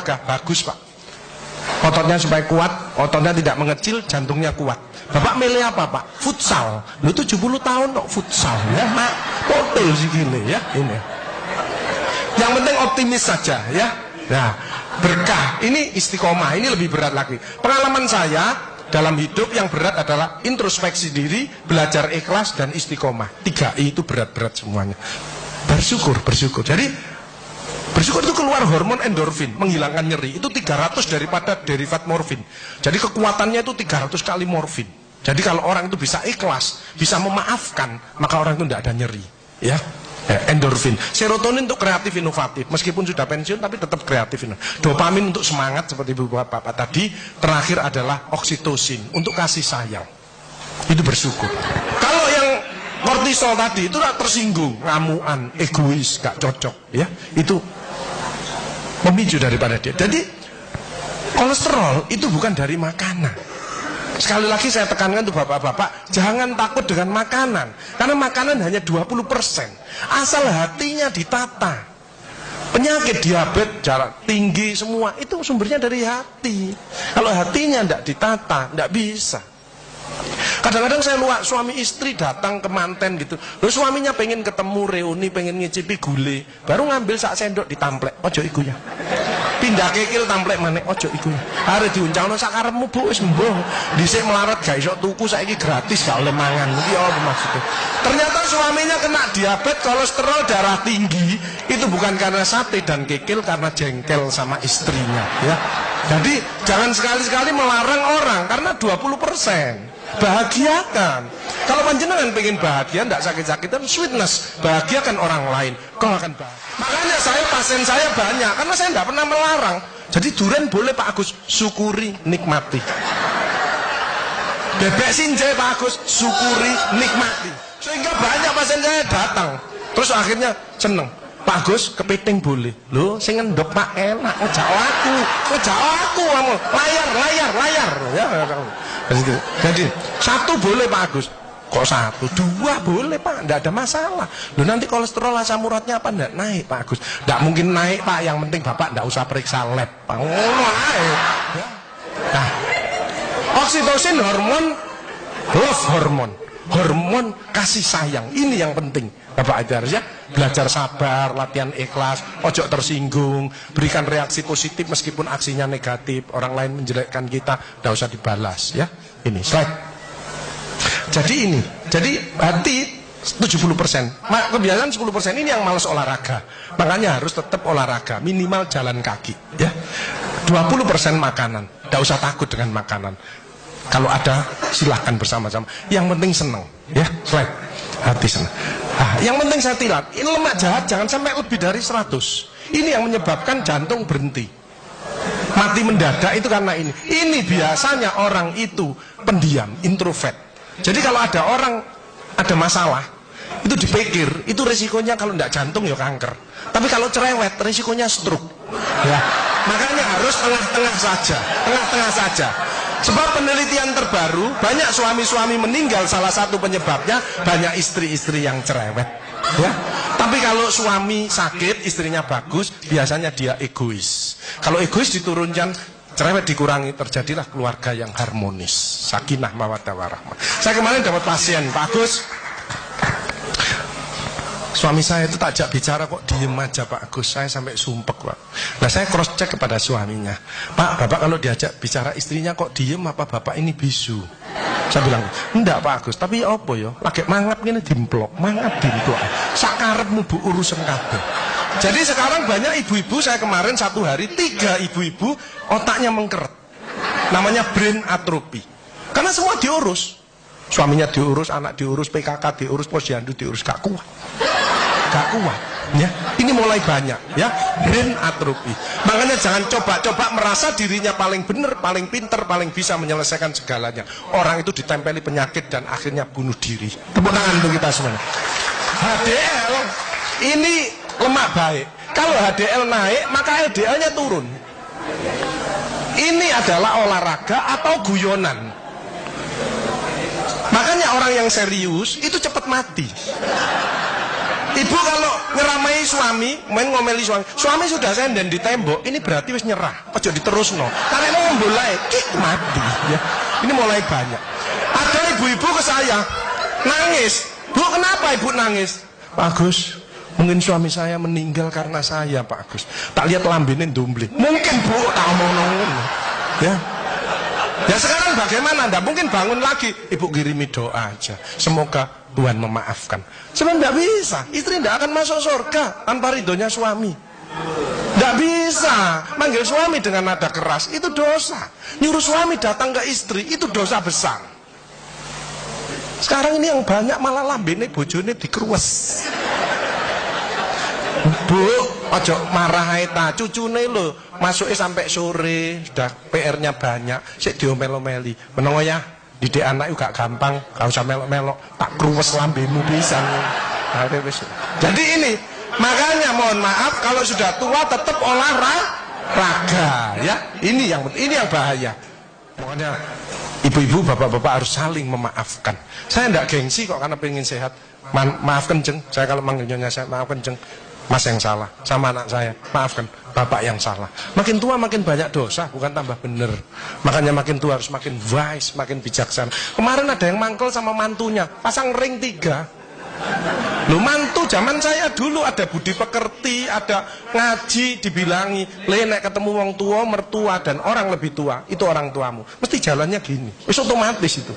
olahraga? Bagus Pak. Ototnya supaya kuat, ototnya tidak mengecil, jantungnya kuat. Bapak milih apa Pak? Futsal. Lu 70 tahun kok futsal ya Mak. Potel sih gini ya ini. Yang penting optimis saja ya. Nah, berkah ini istiqomah, ini lebih berat lagi. Pengalaman saya dalam hidup yang berat adalah introspeksi diri, belajar ikhlas dan istiqomah. 3I itu berat-berat semuanya. Bersyukur. Jadi bersyukur itu keluar hormon endorfin, menghilangkan nyeri. Itu 300 daripada derivat morfin. Jadi kekuatannya itu 300 kali morfin. Jadi kalau orang itu bisa ikhlas, bisa memaafkan, maka orang itu tidak ada nyeri. Ya, endorfin. Serotonin untuk kreatif inovatif. Meskipun sudah pensiun tapi tetap kreatif. Dopamin untuk semangat seperti Bapak tadi. Terakhir adalah oksitosin untuk kasih sayang. Itu bersyukur. Kalau yang kortisol tadi itu tersinggung, ngamuan, egois, gak cocok. Ya, itu memicu daripada dia. Jadi kolesterol itu bukan dari makanan. Sekali lagi saya tekankan untuk bapak-bapak, jangan takut dengan makanan, karena makanan hanya 20%. Asal hatinya ditata. Penyakit diabetes, darah tinggi semua itu sumbernya dari hati. Kalau hatinya tidak ditata, tidak bisa. Kadang-kadang saya lihat suami istri datang ke manten gitu. Lalu suaminya pengen ketemu reuni, pengen ngicipi gule, baru ngambil sak sendok ditamplek. Ojo iku ya. Pindah kekil tamplek maneh, ojo iku ya. Are diuncalno sak karepmu Bu wis mbuh. Dhisik melarat gak iso tuku, saiki gratis gak oleh mangan. Iki apa maksudnya? Ternyata suaminya kena diabetes, kolesterol, darah tinggi. Itu bukan karena sate dan kekil, karena jengkel sama istrinya ya. Jadi jangan sekali-sekali melarang orang karena 20%. Bahagiakan. Kalau panjenengan pengen bahagia, tidak sakit-sakitan, sweetness, bahagiakan orang lain, kau akan bahagia. Makanya pasien saya banyak, karena saya tidak pernah melarang. Jadi durian boleh Pak Agus, syukuri, nikmati. Bebek sinjai Pak Agus, syukuri, nikmati. Sehingga banyak pasien saya datang, terus akhirnya seneng. Pak Agus, kepiting boleh. Loh, sing ngendok Pak enak, ngejak aku, layar. Ya, jadi satu boleh Pak Agus. Kok satu? 2 boleh Pak, tidak ada masalah. Loh, nanti kolesterol asam uratnya apa enggak naik Pak Agus? Tidak mungkin naik Pak, yang penting Bapak tidak usah periksa lab Pak. Ya. Nah, oksitosin hormon love hormon kasih sayang, ini yang penting. Bapak itu harus ya belajar sabar, latihan ikhlas, ojo tersinggung, berikan reaksi positif meskipun aksinya negatif, orang lain menjelekkan kita, tidak usah dibalas ya. Ini slide. Jadi hati 70%, kebiasaan 10% ini yang malas olahraga. Makanya harus tetap olahraga, minimal jalan kaki ya. 20% makanan, tidak usah takut dengan makanan. Kalau ada silahkan bersama-sama. Yang penting senang ya. Slide. Hati senang. Yang penting saya tilat, ini lemak jahat jangan sampai lebih dari 100. Ini yang menyebabkan jantung berhenti, mati mendadak itu karena ini. Ini biasanya orang itu pendiam, introvert. Jadi kalau ada orang ada masalah, itu dipikir, itu resikonya kalau tidak jantung ya kanker. Tapi kalau cerewet, resikonya stroke. Ya. Makanya harus tengah-tengah saja. Sebab penelitian terbaru, banyak suami-suami meninggal, salah satu penyebabnya banyak istri-istri yang cerewet ya. Tapi kalau suami sakit, istrinya bagus, biasanya dia egois. Kalau egois diturunkan, cerewet dikurangi, terjadilah keluarga yang harmonis, sakinah mawaddah warahmah. Saya kemarin dapat pasien, Pak Agus, suami saya itu tak ajak bicara kok diem aja Pak Agus, saya sampai sumpek Pak. Nah saya cross check kepada suaminya, Pak, Bapak kalau diajak bicara istrinya kok diem, apa Bapak ini bisu? Saya bilang, enggak Pak Agus, tapi apa ya, lagi mangap gini dimplok, sakarepmu Bu urusan kabeh. Jadi sekarang banyak ibu-ibu, saya kemarin satu hari 3 ibu-ibu otaknya mengkeret, namanya brain atrophy, karena semua diurus. Suaminya diurus, anak diurus, PKK diurus, posyandu diurus, gak kuat ya. Ini mulai banyak ya, brain atrophy. Makanya jangan coba-coba merasa dirinya paling benar, paling pinter, paling bisa menyelesaikan segalanya. Orang itu ditempeli penyakit dan akhirnya bunuh diri. Tepuk tangan untuk kita semuanya. HDL ini lemak baik. Kalau HDL naik, maka LDL-nya turun. Ini adalah olahraga atau guyonan. Makanya orang yang serius itu cepat mati. Ibu kalau ngeramai suami, main ngomeli suami sudah senden di tembok, ini berarti wis nyerah. Ojo diterusno. Karena ini mulai mati ya. Ini mulai banyak. Ada ibu-ibu ke saya nangis. Bu, kenapa ibu nangis? Pak Agus, mungkin suami saya meninggal karena saya, Pak Agus. Tak lihat lambene ndumbling. Mungkin Bu, tak omong-omong. Ya. Ya sekarang bagaimana? Nggak mungkin bangun lagi. Ibu kirimi doa aja. Semoga Tuhan memaafkan. Sebenarnya nggak bisa. Istri nggak akan masuk surga tanpa ridhonya suami. Nggak bisa. Manggil suami dengan nada keras itu dosa. Nyuruh suami datang ke istri itu dosa besar. Sekarang ini yang banyak malah lambene bojone dikruwes. Bu, ojo marah ta, cucune lho, masuknya sampai sore, sudah PR-nya banyak, sik diomel-omeli. Menapa ya? Didik anak juga gampang, gak usah melok-melok, tak kruwes lambemu pisan. Jadi ini, makanya mohon maaf kalau sudah tua tetap olahraga, ya. Ini yang bahaya. Makanya ibu-ibu, bapak-bapak harus saling memaafkan. Saya enggak gengsi kok karena pengen sehat. Maaf kenceng, saya kalau manggilnya saya maaf kenceng. Mas yang salah, sama anak saya, maafkan, bapak yang salah. Makin tua makin banyak dosa, bukan tambah bener. Makanya makin tua harus makin wise, makin bijaksana. Kemarin ada yang mangkel sama mantunya, pasang ring 3. Loh, mantu zaman saya dulu ada budi pekerti, ada ngaji, dibilangi, nek ketemu wong tua, mertua dan orang lebih tua, itu orang tuamu. Mesti jalannya gini, itu otomatis itu.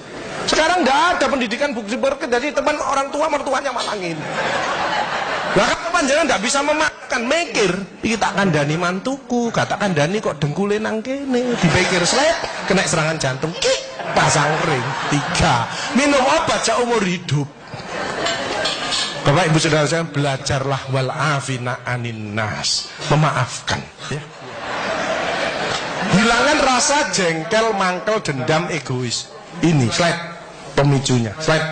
Sekarang nggak ada pendidikan budi pekerti, jadi teman orang tua, mertuanya malah gini. Lah kan panjenengan ndak bisa memakan, mikir, iki tak kandhani mantuku, gak tak kandhani kok dengkule nang kene, dipikir slep, kena serangan jantung, pasang ring 3, minum obat seumur hidup. Bapak Ibu Saudara saya, belajarlah wal afina anin nas, memaafkan ya. Hilangkan rasa jengkel, mangkel, dendam, egois. Ini slide pemicunya, slide.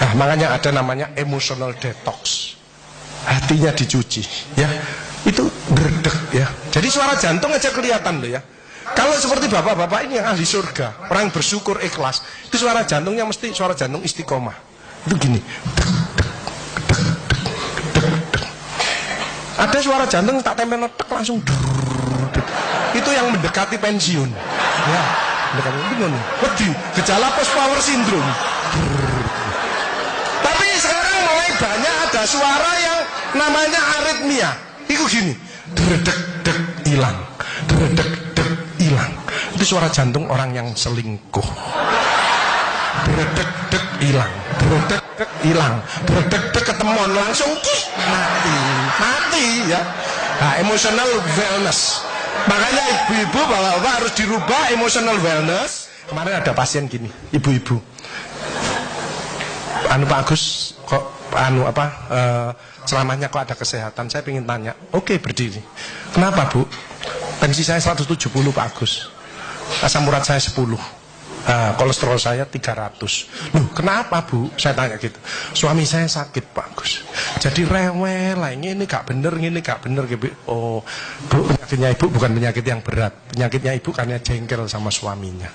Nah, makanya ada namanya emotional detox. Hatinya dicuci ya, itu berdek ya. Jadi suara jantung aja kelihatan loh ya. Kalau seperti bapak-bapak ini yang ahli surga, orang bersyukur ikhlas, itu suara jantungnya mesti suara jantung istiqomah. Itu gini. Ada suara jantung tak tempel tek langsung. Itu yang mendekati pensiun. Ya, mendekati bingung. Wedi, gejala post power syndrome. Tapi sekarang mulai banyak ada suara yang namanya aritmia. Itu gini, dredek-dek hilang, dredek-dek hilang. Itu suara jantung orang yang selingkuh. Dredek-dek hilang, dredek-dek hilang, dredek-dek ketemuan langsung mati ya. Nah, emotional wellness. Makanya ibu-ibu, bapak-bapak harus dirubah emotional wellness. Kemarin ada pasien gini, ibu-ibu. Pak Agus kok selamanya kok ada kesehatan. Saya ingin tanya. Oke, berdiri. Kenapa Bu? Tensi saya 170 Pak Agus, asam urat saya 10, kolesterol saya 300. Loh, kenapa Bu? Saya tanya gitu. Suami saya sakit Pak Agus, jadi rewel lah, ini gak bener, ini gak bener gitu. Oh Bu, penyakitnya Ibu bukan penyakit yang berat. Penyakitnya Ibu karena jengkel sama suaminya.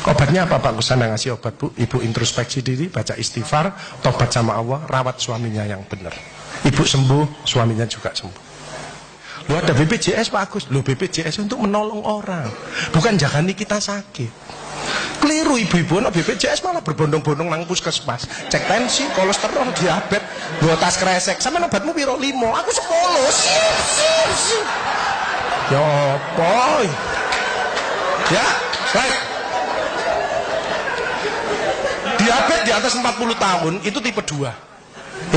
Obatnya apa Pak Gus? Anda ngasih obat Bu, Ibu introspeksi diri, baca istighfar, tobat sama Allah, rawat suaminya yang benar. Ibu sembuh, suaminya juga sembuh. Lu ada BPJS Pak Agus. Lu BPJS untuk menolong orang, bukan jagani kita sakit. Keliru ibu-ibu, no BPJS malah berbondong-bondong nang puskesmas, cek tensi, kolesterol, diabetes, bawa tas kresek. Sama obatmu piro 5, aku 10. Ya boy. Ya, baik. Diabetes di atas 40 tahun itu tipe 2.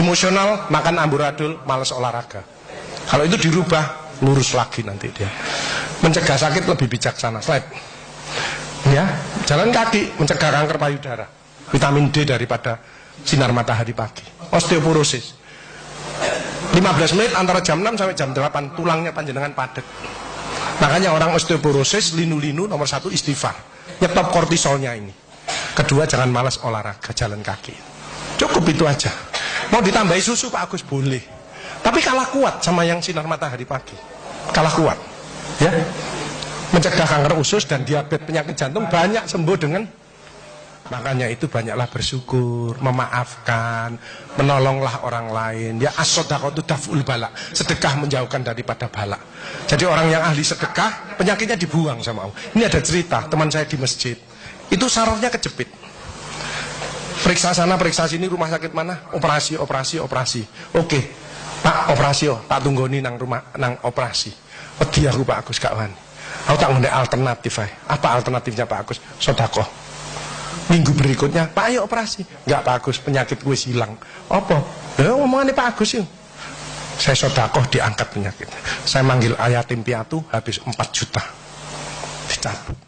Emosional, makan amburadul, malas olahraga. Kalau itu dirubah, lurus lagi nanti dia. Mencegah sakit lebih bijaksana. Slide. Ya, jalan kaki mencegah kanker payudara. Vitamin D daripada sinar matahari pagi. Osteoporosis. 15 menit antara jam 6 sampai jam 8 tulangnya panjenengan padat. Makanya orang osteoporosis, linu-linu nomor 1 istighfar. Nyetop kortisolnya ini. Kedua, jangan malas olahraga, jalan kaki. Cukup itu aja. Mau ditambahi susu Pak Agus boleh, tapi kalah kuat sama yang sinar matahari pagi. Kalah kuat ya. Mencegah kanker usus dan diabetes, penyakit jantung banyak sembuh dengan Makanya itu banyaklah bersyukur, memaafkan, menolonglah orang lain. Ya as-shadaqatu daf'ul bala. Sedekah menjauhkan daripada bala. Jadi orang yang ahli sedekah, penyakitnya dibuang sama Allah. Ini ada cerita, teman saya di masjid. Itu sarafnya kejepit. Periksa sana, periksa sini, rumah sakit mana? Operasi. Oke, Pak, operasi tak tunggoni nang rumah, nang operasi. Wedi aku Pak Agus gak wani. Aku tak ngene alternatif ae. Apa alternatifnya Pak Agus? Sedekah. Minggu berikutnya, Pak ayo operasi. Enggak Pak Agus, penyakit gue hilang. Apa? Ya ngomongannya Pak Agus yuk. Saya sedekah diangkat penyakit. Saya manggil yatim piatu habis 4 juta. Dicabut.